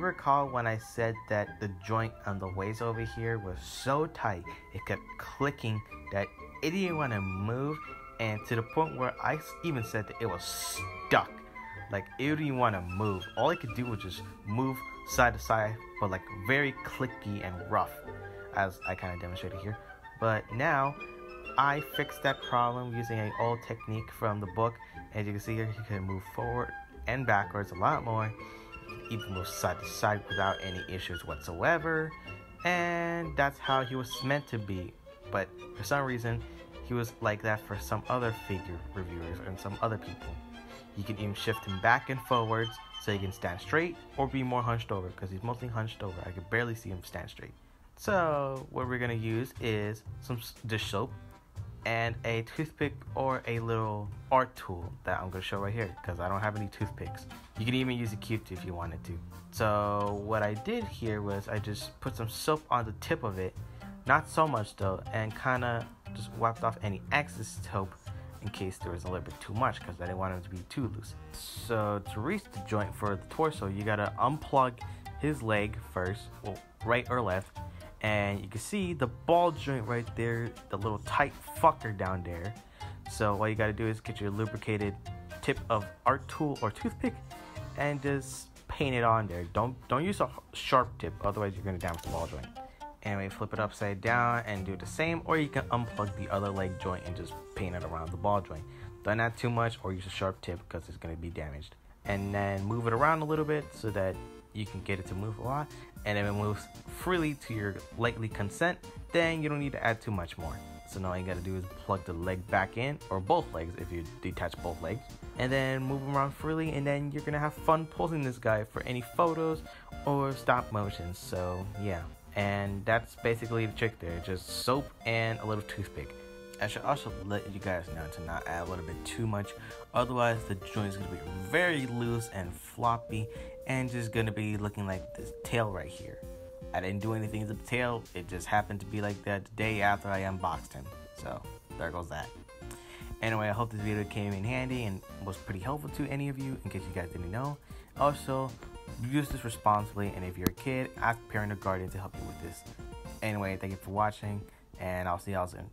recall when I said that the joint on the waist over here was so tight, it kept clicking that it didn't want to move, and to the point where I even said that it was stuck. Like, it didn't even want to move. All it could do was just move side to side, but like very clicky and rough, as I kind of demonstrated here. But now, I fixed that problem using an old technique from the book. As you can see here, he can move forward and backwards a lot more. He can even move side to side without any issues whatsoever. And that's how he was meant to be. But for some reason, he was like that for some other figure reviewers and some other people. You can even shift him back and forwards so he can stand straight or be more hunched over, because he's mostly hunched over. I could barely see him stand straight. So what we're going to use is some dish soap and a toothpick or a little art tool that I'm going to show right here, because I don't have any toothpicks. You can even use a Q-tip if you wanted to. So what I did here was I just put some soap on the tip of it, not so much though, and kind of just wiped off any excess soap in case there was a little bit too much, because I didn't want him to be too loose. So to reach the joint for the torso, you gotta unplug his leg first, well, right or left, and you can see the ball joint right there, the little tight fucker down there. So all you gotta do is get your lubricated tip of art tool or toothpick and just paint it on there. Don't use a sharp tip, otherwise you're gonna damage the ball joint. Anyway, flip it upside down and do the same, or you can unplug the other leg joint and just paint it around the ball joint. Don't add too much or use a sharp tip because it's going to be damaged. And then move it around a little bit so that you can get it to move a lot. And if it moves freely to your likely consent, then you don't need to add too much more. So now all you got to do is plug the leg back in, or both legs if you detach both legs, and then move them around freely, and then you're going to have fun posing this guy for any photos or stop motions. So yeah. And that's basically the trick there, just soap and a little toothpick. I should also let you guys know to not add a little bit too much, otherwise the joint is going to be very loose and floppy and just going to be looking like this tail right here. I didn't do anything to the tail, it just happened to be like that the day after I unboxed him. So there goes that. Anyway, I hope this video came in handy and was pretty helpful to any of you, in case you guys didn't know. Also, use this responsibly, and if you're a kid, ask parent or guardian to help you with this. Anyway, thank you for watching, and I'll see y'all soon.